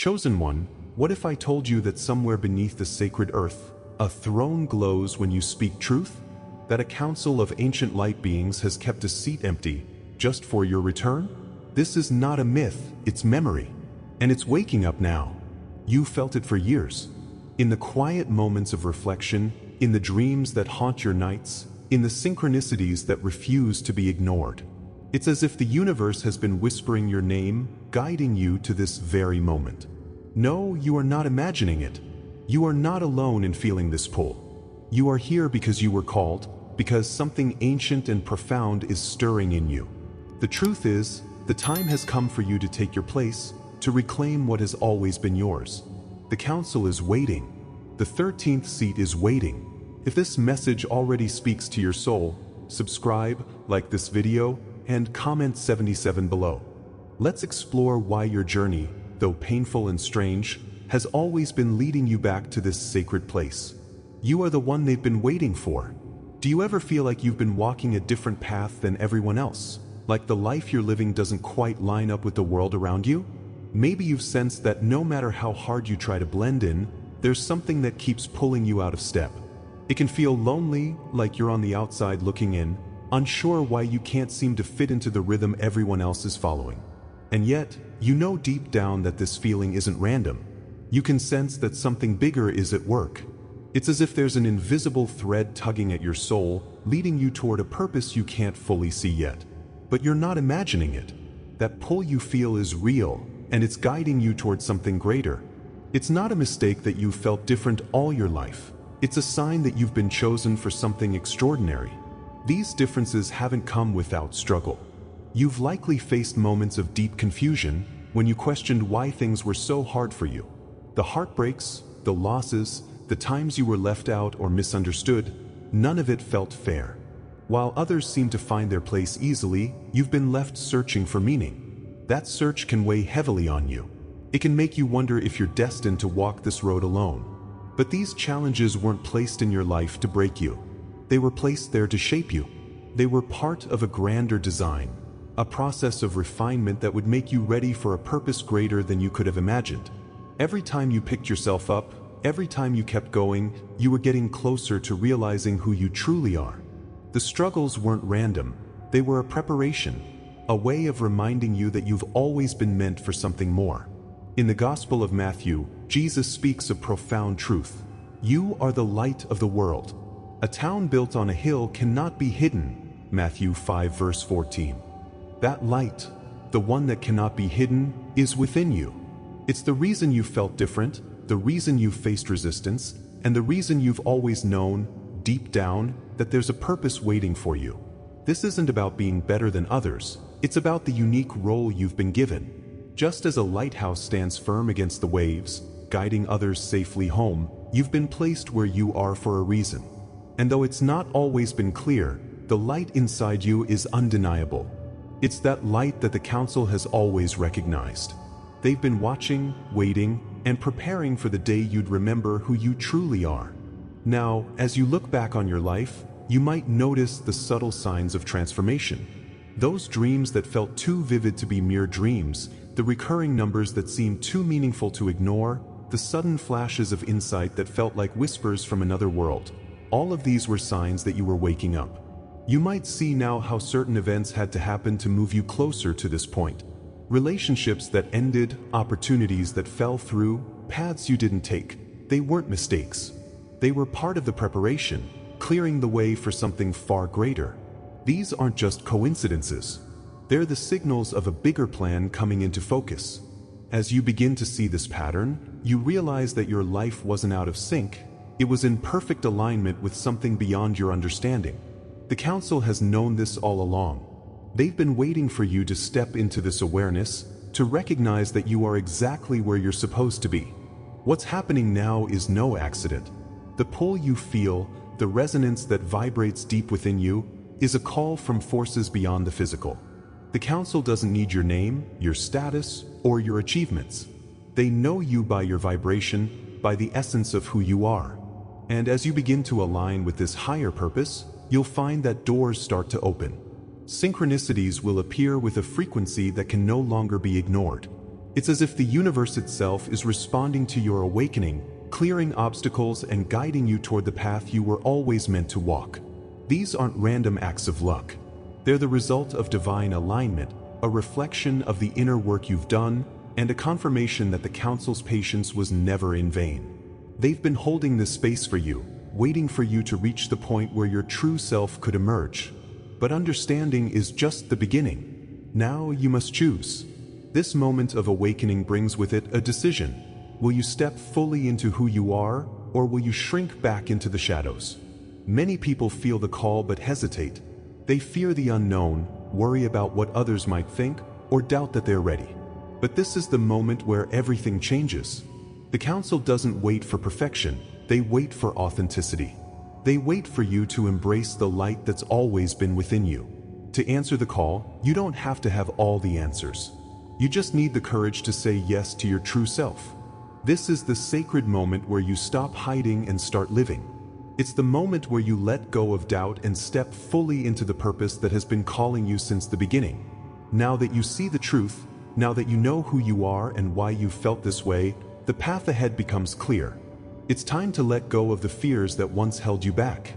Chosen one, what if I told you that somewhere beneath the sacred earth, a throne glows when you speak truth? That a council of ancient light beings has kept a seat empty, just for your return? This is not a myth, it's memory. And it's waking up now. You felt it for years. In the quiet moments of reflection, in the dreams that haunt your nights, in the synchronicities that refuse to be ignored. It's as if the universe has been whispering your name, guiding you to this very moment. No, you are not imagining it. You are not alone in feeling this pull. You are here because you were called, because something ancient and profound is stirring in you. The truth is, the time has come for you to take your place, to reclaim what has always been yours. The council is waiting. The 13th seat is waiting. If this message already speaks to your soul, subscribe, like this video, and comment 77 below. Let's explore why your journey, though painful and strange, has always been leading you back to this sacred place. You are the one they've been waiting for. Do you ever feel like you've been walking a different path than everyone else? Like the life you're living doesn't quite line up with the world around you? Maybe you've sensed that no matter how hard you try to blend in, there's something that keeps pulling you out of step. It can feel lonely, like you're on the outside looking in, unsure why you can't seem to fit into the rhythm everyone else is following. And yet, you know deep down that this feeling isn't random. You can sense that something bigger is at work. It's as if there's an invisible thread tugging at your soul, leading you toward a purpose you can't fully see yet. But you're not imagining it. That pull you feel is real, and it's guiding you toward something greater. It's not a mistake that you've felt different all your life. It's a sign that you've been chosen for something extraordinary. These differences haven't come without struggle. You've likely faced moments of deep confusion when you questioned why things were so hard for you. The heartbreaks, the losses, the times you were left out or misunderstood, none of it felt fair. While others seem to find their place easily, you've been left searching for meaning. That search can weigh heavily on you. It can make you wonder if you're destined to walk this road alone. But these challenges weren't placed in your life to break you. They were placed there to shape you. They were part of a grander design, a process of refinement that would make you ready for a purpose greater than you could have imagined. Every time you picked yourself up, every time you kept going, you were getting closer to realizing who you truly are. The struggles weren't random. They were a preparation, a way of reminding you that you've always been meant for something more. In the Gospel of Matthew, Jesus speaks a profound truth. You are the light of the world. A town built on a hill cannot be hidden. Matthew 5 verse 14. That light, the one that cannot be hidden, is within you. It's the reason you felt different, the reason you've faced resistance, and the reason you've always known, deep down, that there's a purpose waiting for you. This isn't about being better than others, it's about the unique role you've been given. Just as a lighthouse stands firm against the waves, guiding others safely home, you've been placed where you are for a reason. And though it's not always been clear, the light inside you is undeniable. It's that light that the council has always recognized. They've been watching, waiting, and preparing for the day you'd remember who you truly are. Now, as you look back on your life, you might notice the subtle signs of transformation. Those dreams that felt too vivid to be mere dreams, the recurring numbers that seemed too meaningful to ignore, the sudden flashes of insight that felt like whispers from another world. All of these were signs that you were waking up. You might see now how certain events had to happen to move you closer to this point. Relationships that ended, opportunities that fell through, paths you didn't take. They weren't mistakes. They were part of the preparation, clearing the way for something far greater. These aren't just coincidences. They're the signals of a bigger plan coming into focus. As you begin to see this pattern, you realize that your life wasn't out of sync. It was in perfect alignment with something beyond your understanding. The council has known this all along. They've been waiting for you to step into this awareness, to recognize that you are exactly where you're supposed to be. What's happening now is no accident. The pull you feel, the resonance that vibrates deep within you, is a call from forces beyond the physical. The council doesn't need your name, your status, or your achievements. They know you by your vibration, by the essence of who you are. And as you begin to align with this higher purpose, you'll find that doors start to open. Synchronicities will appear with a frequency that can no longer be ignored. It's as if the universe itself is responding to your awakening, clearing obstacles and guiding you toward the path you were always meant to walk. These aren't random acts of luck. They're the result of divine alignment, a reflection of the inner work you've done, and a confirmation that the Council's patience was never in vain. They've been holding this space for you, waiting for you to reach the point where your true self could emerge. But understanding is just the beginning. Now you must choose. This moment of awakening brings with it a decision. Will you step fully into who you are, or will you shrink back into the shadows? Many people feel the call but hesitate. They fear the unknown, worry about what others might think, or doubt that they're ready. But this is the moment where everything changes. The Council doesn't wait for perfection, they wait for authenticity. They wait for you to embrace the light that's always been within you. To answer the call, you don't have to have all the answers. You just need the courage to say yes to your true self. This is the sacred moment where you stop hiding and start living. It's the moment where you let go of doubt and step fully into the purpose that has been calling you since the beginning. Now that you see the truth, now that you know who you are and why you felt this way, the path ahead becomes clear. It's time to let go of the fears that once held you back.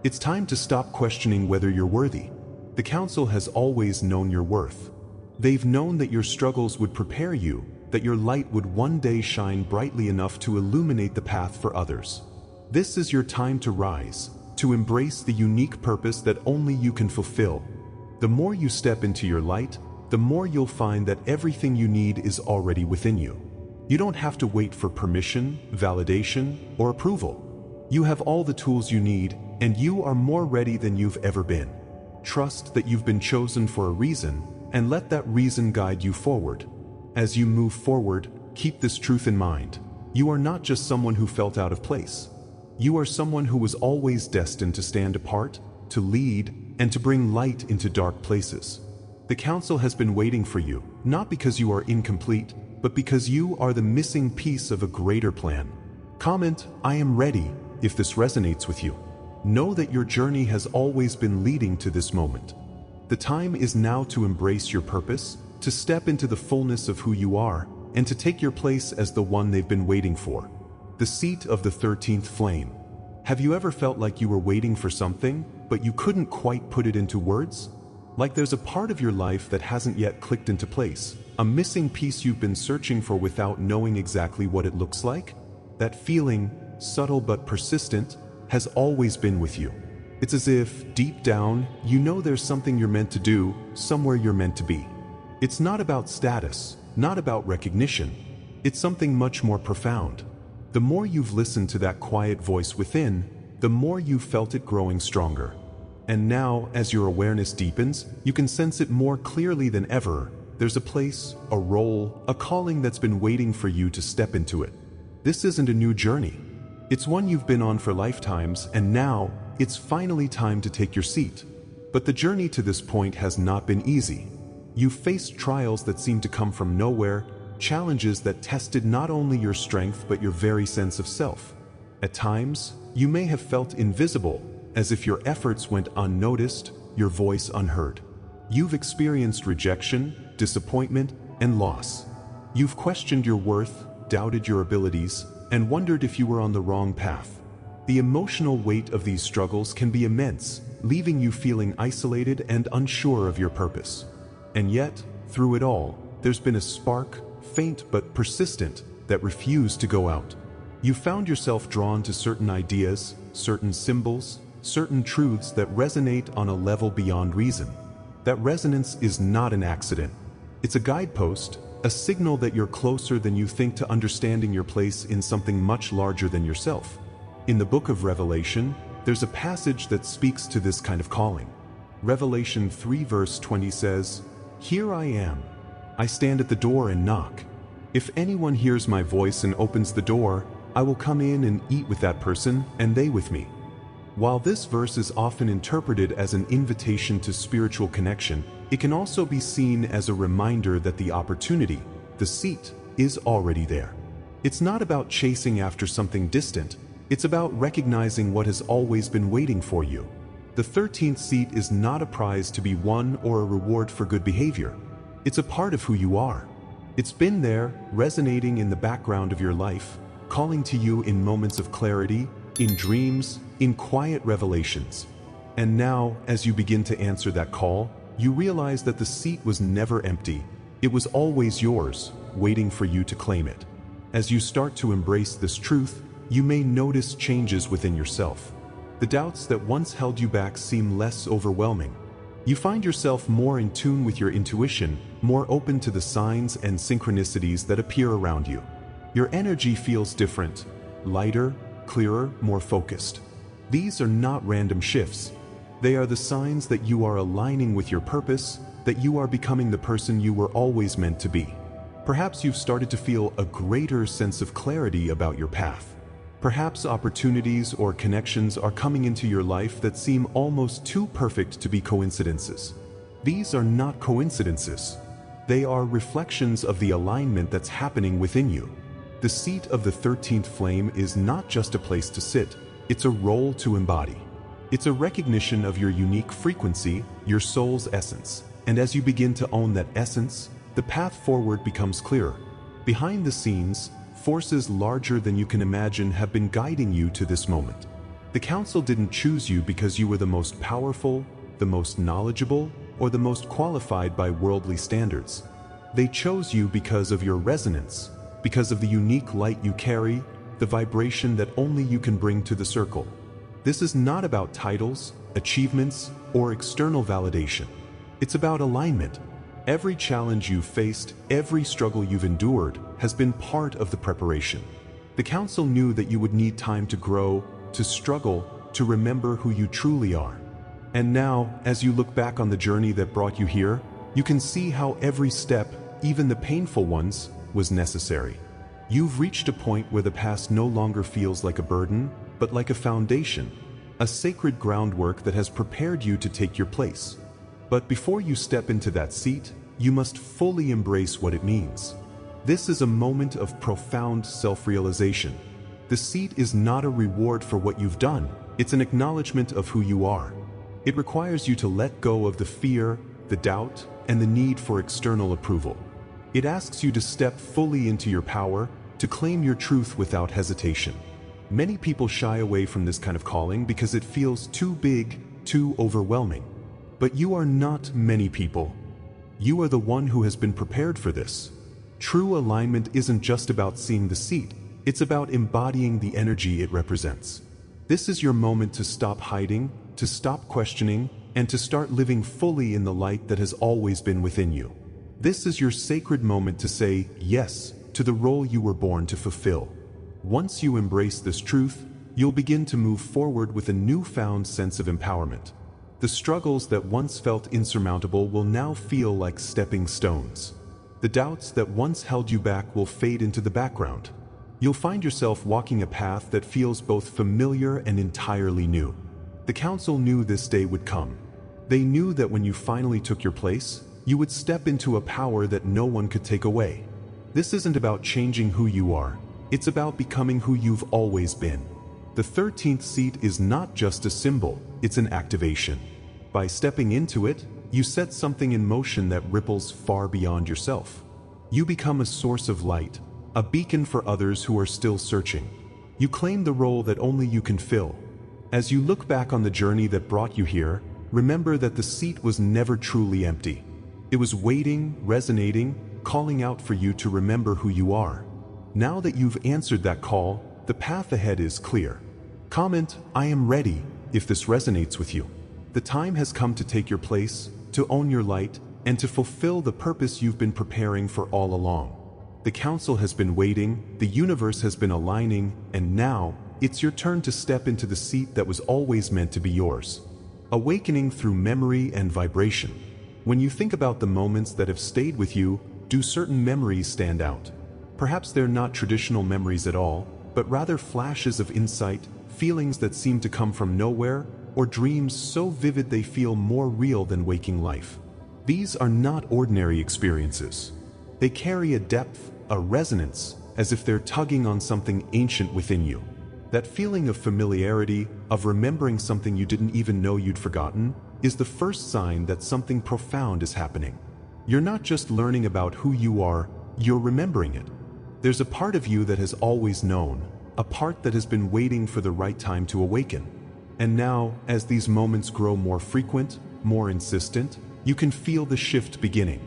It's time to stop questioning whether you're worthy. The Council has always known your worth. They've known that your struggles would prepare you, that your light would one day shine brightly enough to illuminate the path for others. This is your time to rise, to embrace the unique purpose that only you can fulfill. The more you step into your light, the more you'll find that everything you need is already within you. You don't have to wait for permission, validation, or approval. You have all the tools you need, and you are more ready than you've ever been. Trust that you've been chosen for a reason, and let that reason guide you forward. As you move forward, keep this truth in mind. You are not just someone who felt out of place. You are someone who was always destined to stand apart, to lead, and to bring light into dark places. The Council has been waiting for you, not because you are incomplete, but because you are the missing piece of a greater plan. Comment, "I am ready," if this resonates with you. Know that your journey has always been leading to this moment. The time is now to embrace your purpose, to step into the fullness of who you are, and to take your place as the one they've been waiting for. The seat of the 13th flame. Have you ever felt like you were waiting for something, but you couldn't quite put it into words? Like there's a part of your life that hasn't yet clicked into place, a missing piece you've been searching for without knowing exactly what it looks like? That feeling, subtle but persistent, has always been with you. It's as if, deep down, you know there's something you're meant to do, somewhere you're meant to be. It's not about status, not about recognition. It's something much more profound. The more you've listened to that quiet voice within, the more you've felt it growing stronger. And now, as your awareness deepens, you can sense it more clearly than ever. There's a place, a role, a calling that's been waiting for you to step into it. This isn't a new journey. It's one you've been on for lifetimes, and now, it's finally time to take your seat. But the journey to this point has not been easy. You've faced trials that seemed to come from nowhere, challenges that tested not only your strength but your very sense of self. At times, you may have felt invisible, as if your efforts went unnoticed, your voice unheard. You've experienced rejection, disappointment, and loss. You've questioned your worth, doubted your abilities, and wondered if you were on the wrong path. The emotional weight of these struggles can be immense, leaving you feeling isolated and unsure of your purpose. And yet, through it all, there's been a spark, faint but persistent, that refused to go out. You found yourself drawn to certain ideas, certain symbols, certain truths that resonate on a level beyond reason. That resonance is not an accident. It's a guidepost, a signal that you're closer than you think to understanding your place in something much larger than yourself. In the book of Revelation, there's a passage that speaks to this kind of calling. Revelation 3 verse 20 says, "Here I am. I stand at the door and knock. If anyone hears my voice and opens the door, I will come in and eat with that person, and they with me." While this verse is often interpreted as an invitation to spiritual connection, it can also be seen as a reminder that the opportunity, the seat, is already there. It's not about chasing after something distant, it's about recognizing what has always been waiting for you. The 13th seat is not a prize to be won or a reward for good behavior. It's a part of who you are. It's been there, resonating in the background of your life, calling to you in moments of clarity, in dreams, in quiet revelations. And now, as you begin to answer that call, you realize that the seat was never empty. It was always yours, waiting for you to claim it. As you start to embrace this truth, you may notice changes within yourself. The doubts that once held you back seem less overwhelming. You find yourself more in tune with your intuition, more open to the signs and synchronicities that appear around you. Your energy feels different, lighter, clearer, more focused. These are not random shifts. They are the signs that you are aligning with your purpose, that you are becoming the person you were always meant to be. Perhaps you've started to feel a greater sense of clarity about your path. Perhaps opportunities or connections are coming into your life that seem almost too perfect to be coincidences. These are not coincidences. They are reflections of the alignment that's happening within you. The seat of the 13th flame is not just a place to sit, it's a role to embody. It's a recognition of your unique frequency, your soul's essence. And as you begin to own that essence, the path forward becomes clearer. Behind the scenes, forces larger than you can imagine have been guiding you to this moment. The council didn't choose you because you were the most powerful, the most knowledgeable, or the most qualified by worldly standards. They chose you because of your resonance, because of the unique light you carry, the vibration that only you can bring to the circle. This is not about titles, achievements, or external validation. It's about alignment. Every challenge you've faced, every struggle you've endured, has been part of the preparation. The council knew that you would need time to grow, to struggle, to remember who you truly are. And now, as you look back on the journey that brought you here, you can see how every step, even the painful ones, was necessary. You've reached a point where the past no longer feels like a burden, but like a foundation, a sacred groundwork that has prepared you to take your place. But before you step into that seat, you must fully embrace what it means. This is a moment of profound self-realization. The seat is not a reward for what you've done, it's an acknowledgement of who you are. It requires you to let go of the fear, the doubt, and the need for external approval. It asks you to step fully into your power, to claim your truth without hesitation. Many people shy away from this kind of calling because it feels too big, too overwhelming. But you are not many people. You are the one who has been prepared for this. True alignment isn't just about seeing the seat, it's about embodying the energy it represents. This is your moment to stop hiding, to stop questioning, and to start living fully in the light that has always been within you. This is your sacred moment to say yes to the role you were born to fulfill. Once you embrace this truth, you'll begin to move forward with a newfound sense of empowerment. The struggles that once felt insurmountable will now feel like stepping stones. The doubts that once held you back will fade into the background. You'll find yourself walking a path that feels both familiar and entirely new. The council knew this day would come. They knew that when you finally took your place, you would step into a power that no one could take away. This isn't about changing who you are, it's about becoming who you've always been. The 13th seat is not just a symbol, it's an activation. By stepping into it, you set something in motion that ripples far beyond yourself. You become a source of light, a beacon for others who are still searching. You claim the role that only you can fill. As you look back on the journey that brought you here, remember that the seat was never truly empty. It was waiting, resonating, calling out for you to remember who you are. Now that you've answered that call, the path ahead is clear. Comment, "I am ready," if this resonates with you. The time has come to take your place, to own your light, and to fulfill the purpose you've been preparing for all along. The council has been waiting, the universe has been aligning, and now, it's your turn to step into the seat that was always meant to be yours. Awakening through memory and vibration. When you think about the moments that have stayed with you, do certain memories stand out? Perhaps they're not traditional memories at all, but rather flashes of insight, feelings that seem to come from nowhere, or dreams so vivid they feel more real than waking life. These are not ordinary experiences. They carry a depth, a resonance, as if they're tugging on something ancient within you. That feeling of familiarity, of remembering something you didn't even know you'd forgotten, is the first sign that something profound is happening. You're not just learning about who you are, you're remembering it. There's a part of you that has always known, a part that has been waiting for the right time to awaken. And now, as these moments grow more frequent, more insistent, you can feel the shift beginning.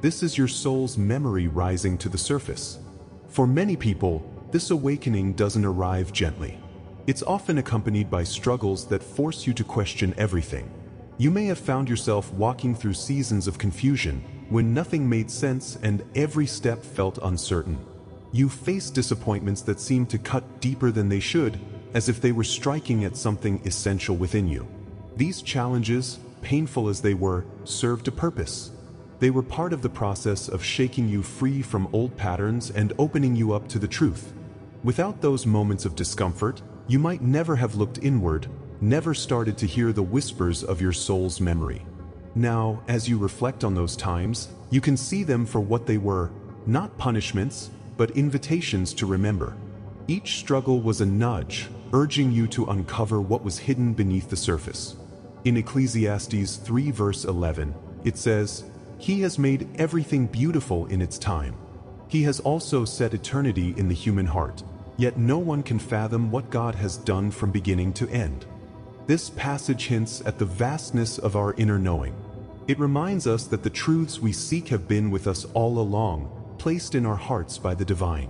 This is your soul's memory rising to the surface. For many people, this awakening doesn't arrive gently. It's often accompanied by struggles that force you to question everything. You may have found yourself walking through seasons of confusion when nothing made sense and every step felt uncertain. You faced disappointments that seemed to cut deeper than they should, as if they were striking at something essential within you. These challenges, painful as they were, served a purpose. They were part of the process of shaking you free from old patterns and opening you up to the truth. Without those moments of discomfort, you might never have looked inward, never started to hear the whispers of your soul's memory. Now, as you reflect on those times, you can see them for what they were, not punishments, but invitations to remember. Each struggle was a nudge, urging you to uncover what was hidden beneath the surface. In Ecclesiastes 3 verse 11, it says, "He has made everything beautiful in its time. He has also set eternity in the human heart, yet no one can fathom what God has done from beginning to end." This passage hints at the vastness of our inner knowing. It reminds us that the truths we seek have been with us all along, placed in our hearts by the divine.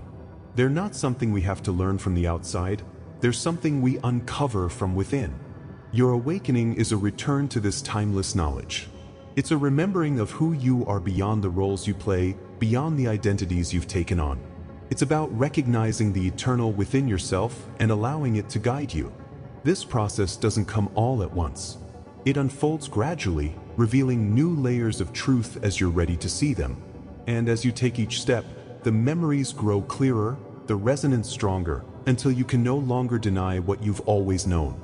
They're not something we have to learn from the outside, they're something we uncover from within. Your awakening is a return to this timeless knowledge. It's a remembering of who you are beyond the roles you play, beyond the identities you've taken on. It's about recognizing the eternal within yourself and allowing it to guide you. This process doesn't come all at once. It unfolds gradually, revealing new layers of truth as you're ready to see them. And as you take each step, the memories grow clearer, the resonance stronger, until you can no longer deny what you've always known.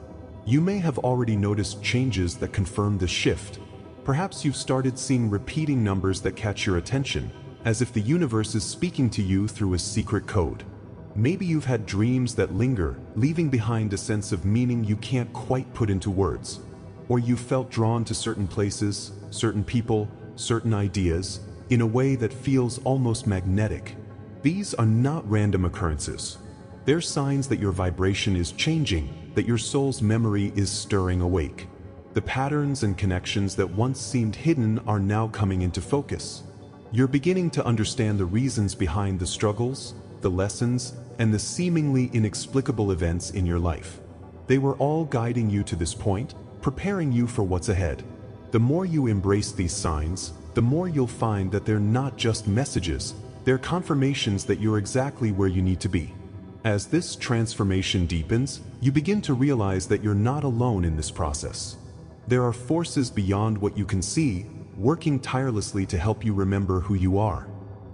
You may have already noticed changes that confirm this shift. Perhaps you've started seeing repeating numbers that catch your attention, as if the universe is speaking to you through a secret code. Maybe you've had dreams that linger, leaving behind a sense of meaning you can't quite put into words. Or you've felt drawn to certain places, certain people, certain ideas, in a way that feels almost magnetic. These are not random occurrences. They're signs that your vibration is changing, that your soul's memory is stirring awake. The patterns and connections that once seemed hidden are now coming into focus. You're beginning to understand the reasons behind the struggles, the lessons, and the seemingly inexplicable events in your life. They were all guiding you to this point, preparing you for what's ahead. The more you embrace these signs, the more you'll find that they're not just messages, they're confirmations that you're exactly where you need to be. As this transformation deepens, you begin to realize that you're not alone in this process. There are forces beyond what you can see, working tirelessly to help you remember who you are.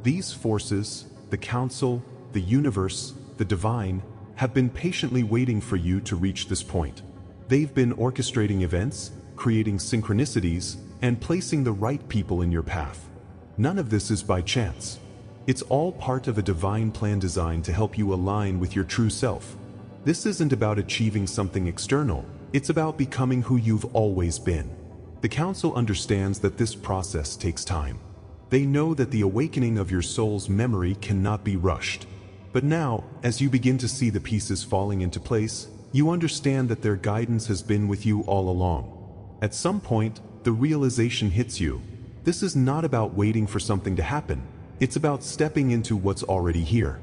These forces, the council, the universe, the divine, have been patiently waiting for you to reach this point. They've been orchestrating events, creating synchronicities, and placing the right people in your path. None of this is by chance. It's all part of a divine plan designed to help you align with your true self. This isn't about achieving something external, it's about becoming who you've always been. The Council understands that this process takes time. They know that the awakening of your soul's memory cannot be rushed. But now, as you begin to see the pieces falling into place, you understand that their guidance has been with you all along. At some point, the realization hits you. This is not about waiting for something to happen. It's about stepping into what's already here.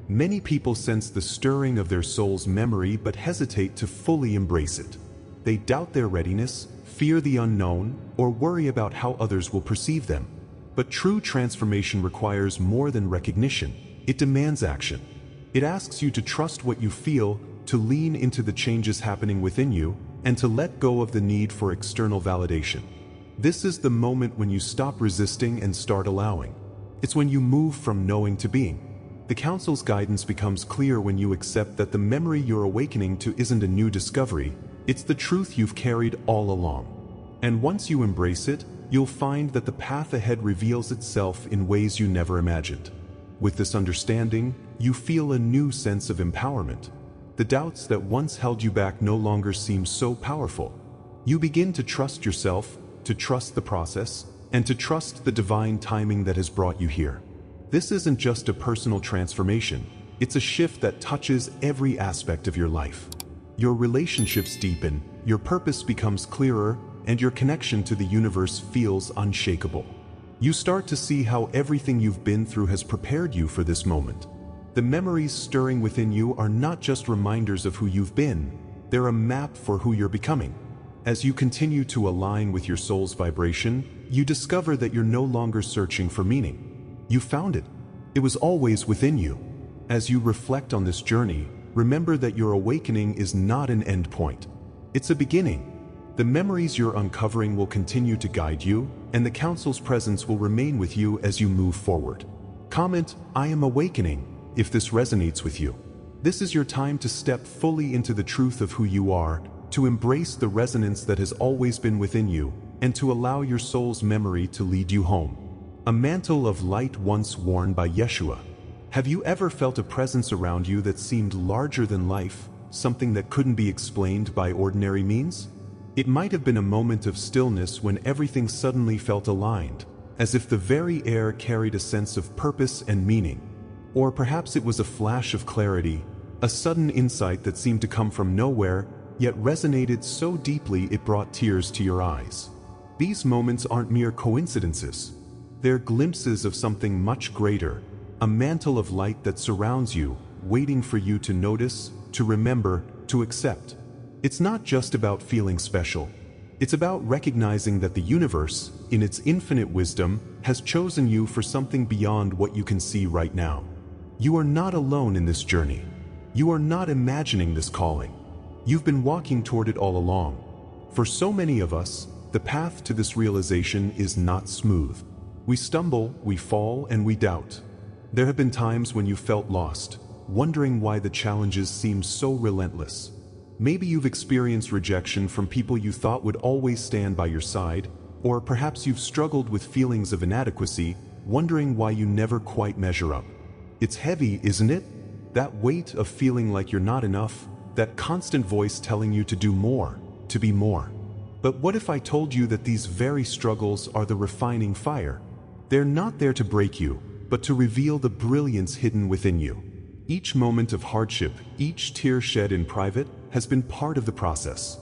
Many people sense the stirring of their soul's memory but hesitate to fully embrace it. They doubt their readiness, fear the unknown, or worry about how others will perceive them. But true transformation requires more than recognition. It demands action. It asks you to trust what you feel, to lean into the changes happening within you, and to let go of the need for external validation. This is the moment when you stop resisting and start allowing. It's when you move from knowing to being. The Council's guidance becomes clear when you accept that the memory you're awakening to isn't a new discovery, it's the truth you've carried all along. And once you embrace it, you'll find that the path ahead reveals itself in ways you never imagined. With this understanding, you feel a new sense of empowerment. The doubts that once held you back no longer seem so powerful. You begin to trust yourself, to trust the process, and to trust the divine timing that has brought you here. This isn't just a personal transformation, it's a shift that touches every aspect of your life. Your relationships deepen, your purpose becomes clearer, and your connection to the universe feels unshakable. You start to see how everything you've been through has prepared you for this moment. The memories stirring within you are not just reminders of who you've been, they're a map for who you're becoming. As you continue to align with your soul's vibration, you discover that you're no longer searching for meaning. You found it. It was always within you. As you reflect on this journey, remember that your awakening is not an end point. It's a beginning. The memories you're uncovering will continue to guide you, and the Council's presence will remain with you as you move forward. Comment, "I am awakening," if this resonates with you. This is your time to step fully into the truth of who you are, to embrace the resonance that has always been within you, and to allow your soul's memory to lead you home. A mantle of light once worn by Yeshua. Have you ever felt a presence around you that seemed larger than life, something that couldn't be explained by ordinary means? It might have been a moment of stillness when everything suddenly felt aligned, as if the very air carried a sense of purpose and meaning. Or perhaps it was a flash of clarity, a sudden insight that seemed to come from nowhere, yet resonated so deeply it brought tears to your eyes. These moments aren't mere coincidences. They're glimpses of something much greater, a mantle of light that surrounds you, waiting for you to notice, to remember, to accept. It's not just about feeling special. It's about recognizing that the universe, in its infinite wisdom, has chosen you for something beyond what you can see right now. You are not alone in this journey. You are not imagining this calling. You've been walking toward it all along. For so many of us, the path to this realization is not smooth. We stumble, we fall, and we doubt. There have been times when you felt lost, wondering why the challenges seem so relentless. Maybe you've experienced rejection from people you thought would always stand by your side, or perhaps you've struggled with feelings of inadequacy, wondering why you never quite measure up. It's heavy, isn't it? That weight of feeling like you're not enough, that constant voice telling you to do more, to be more. But what if I told you that these very struggles are the refining fire? They're not there to break you, but to reveal the brilliance hidden within you. Each moment of hardship, each tear shed in private, has been part of the process.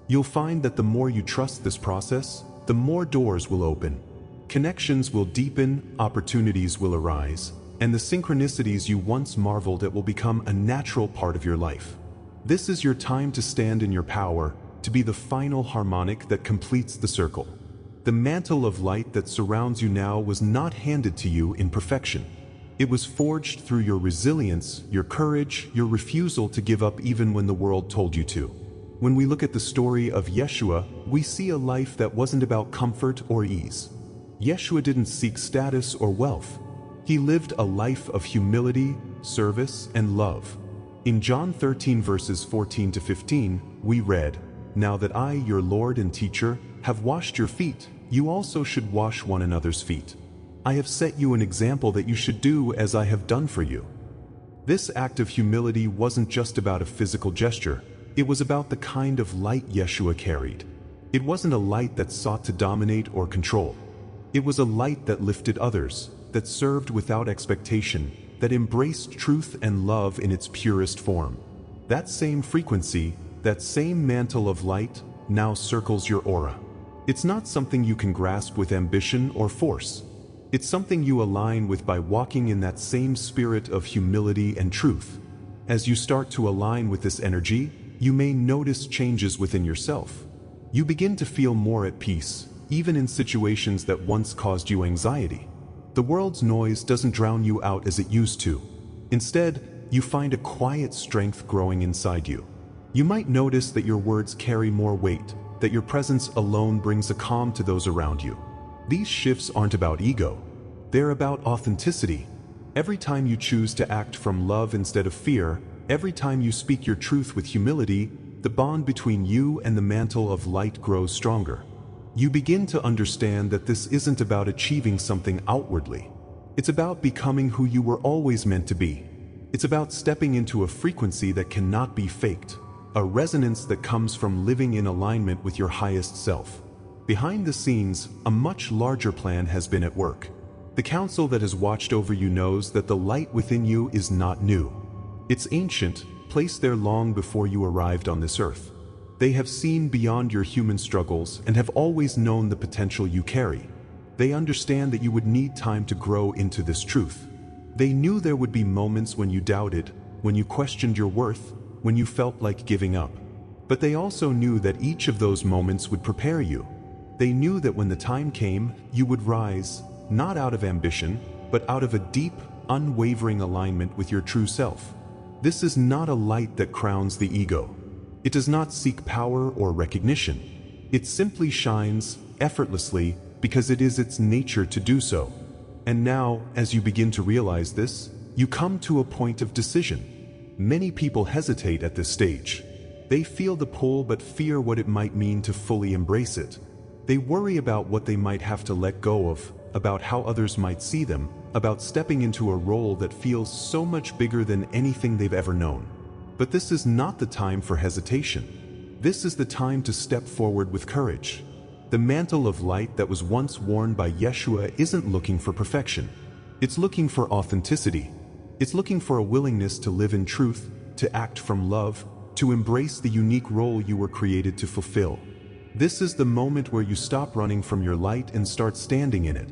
You'll find that the more you trust this process, the more doors will open. Connections will deepen, opportunities will arise, and the synchronicities you once marveled at will become a natural part of your life. This is your time to stand in your power, to be the final harmonic that completes the circle. The mantle of light that surrounds you now was not handed to you in perfection. It was forged through your resilience, your courage, your refusal to give up even when the world told you to. When we look at the story of Yeshua, we see a life that wasn't about comfort or ease. Yeshua didn't seek status or wealth. He lived a life of humility, service, and love. In John 13 verses 14 to 15, we read, "Now that I, your Lord and teacher, have washed your feet, you also should wash one another's feet. I have set you an example that you should do as I have done for you." This act of humility wasn't just about a physical gesture, it was about the kind of light Yeshua carried. It wasn't a light that sought to dominate or control. It was a light that lifted others, that served without expectation, that embraced truth and love in its purest form. That same frequency, that same mantle of light, now circles your aura. It's not something you can grasp with ambition or force. It's something you align with by walking in that same spirit of humility and truth. As you start to align with this energy, you may notice changes within yourself. You begin to feel more at peace, even in situations that once caused you anxiety. The world's noise doesn't drown you out as it used to. Instead, you find a quiet strength growing inside you. You might notice that your words carry more weight, that your presence alone brings a calm to those around you. These shifts aren't about ego. They're about authenticity. Every time you choose to act from love instead of fear, every time you speak your truth with humility, the bond between you and the mantle of light grows stronger. You begin to understand that this isn't about achieving something outwardly. It's about becoming who you were always meant to be. It's about stepping into a frequency that cannot be faked, a resonance that comes from living in alignment with your highest self. Behind the scenes, a much larger plan has been at work. The council that has watched over you knows that the light within you is not new. It's ancient, placed there long before you arrived on this earth. They have seen beyond your human struggles and have always known the potential you carry. They understand that you would need time to grow into this truth. They knew there would be moments when you doubted, when you questioned your worth, when you felt like giving up. But they also knew that each of those moments would prepare you. They knew that when the time came, you would rise, not out of ambition, but out of a deep, unwavering alignment with your true self. This is not a light that crowns the ego. It does not seek power or recognition. It simply shines, effortlessly, because it is its nature to do so. And now, as you begin to realize this, you come to a point of decision. Many people hesitate at this stage. They feel the pull but fear what it might mean to fully embrace it. They worry about what they might have to let go of, about how others might see them, about stepping into a role that feels so much bigger than anything they've ever known. But this is not the time for hesitation. This is the time to step forward with courage. The mantle of light that was once worn by Yeshua isn't looking for perfection. It's looking for authenticity. It's looking for a willingness to live in truth, to act from love, to embrace the unique role you were created to fulfill. This is the moment where you stop running from your light and start standing in it.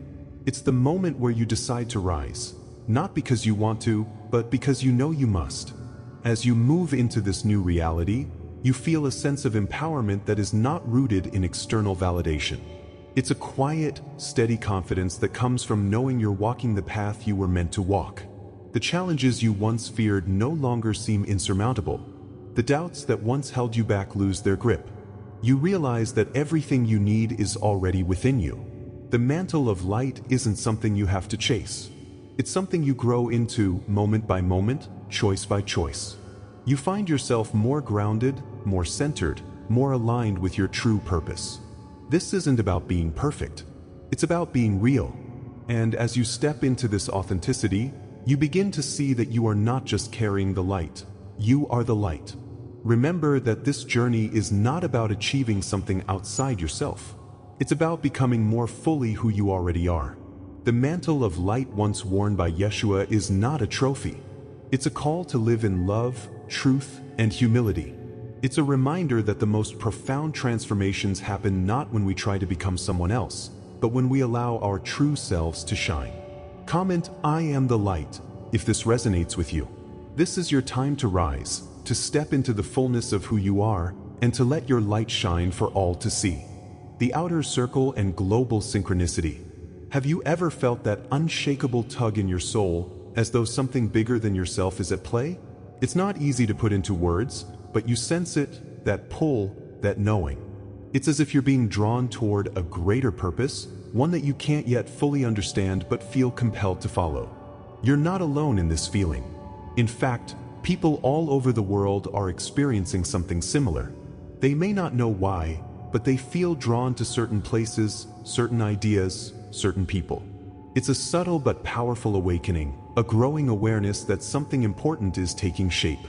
It's the moment where you decide to rise, not because you want to, but because you know you must. As you move into this new reality, you feel a sense of empowerment that is not rooted in external validation. It's a quiet, steady confidence that comes from knowing you're walking the path you were meant to walk. The challenges you once feared no longer seem insurmountable. The doubts that once held you back lose their grip. You realize that everything you need is already within you. The mantle of light isn't something you have to chase. It's something you grow into moment by moment, choice by choice. You find yourself more grounded, more centered, more aligned with your true purpose. This isn't about being perfect. It's about being real. And as you step into this authenticity, you begin to see that you are not just carrying the light. You are the light. Remember that this journey is not about achieving something outside yourself. It's about becoming more fully who you already are. The mantle of light once worn by Yeshua is not a trophy. It's a call to live in love, truth, and humility. It's a reminder that the most profound transformations happen not when we try to become someone else, but when we allow our true selves to shine. Comment, "I am the light," if this resonates with you. This is your time to rise, to step into the fullness of who you are, and to let your light shine for all to see. The outer circle and global synchronicity. Have you ever felt that unshakable tug in your soul, as though something bigger than yourself is at play? It's not easy to put into words, but you sense it, that pull, that knowing. It's as if you're being drawn toward a greater purpose, one that you can't yet fully understand but feel compelled to follow. You're not alone in this feeling. In fact, people all over the world are experiencing something similar. They may not know why, but they feel drawn to certain places, certain ideas, certain people. It's a subtle but powerful awakening, a growing awareness that something important is taking shape.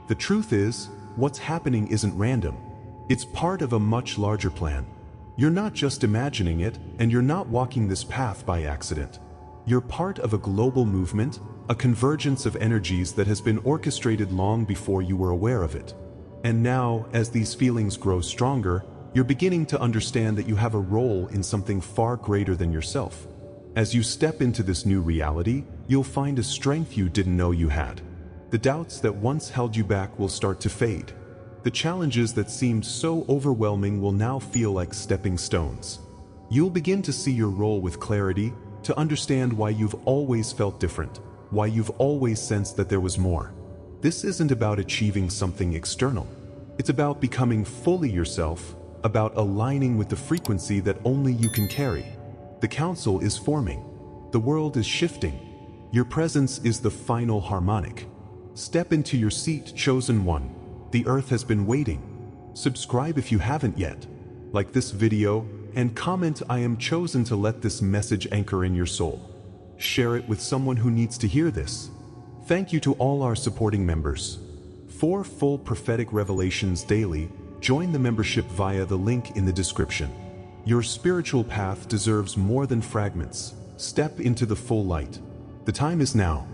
The truth is, what's happening isn't random. It's part of a much larger plan. You're not just imagining it, and you're not walking this path by accident. You're part of a global movement, a convergence of energies that has been orchestrated long before you were aware of it. And now, as these feelings grow stronger, you're beginning to understand that you have a role in something far greater than yourself. As you step into this new reality, you'll find a strength you didn't know you had. The doubts that once held you back will start to fade. The challenges that seemed so overwhelming will now feel like stepping stones. You'll begin to see your role with clarity, to understand why you've always felt different, why you've always sensed that there was more. This isn't about achieving something external. It's about becoming fully yourself, about aligning with the frequency that only you can carry. The council is forming. The world is shifting. Your presence is the final harmonic. Step into your seat, chosen one. The earth has been waiting. Subscribe if you haven't yet. Like this video, and comment, "I am chosen," to let this message anchor in your soul. Share it with someone who needs to hear this. Thank you to all our supporting members. For full prophetic revelations daily, join the membership via the link in the description. Your spiritual path deserves more than fragments. Step into the full light. The time is now.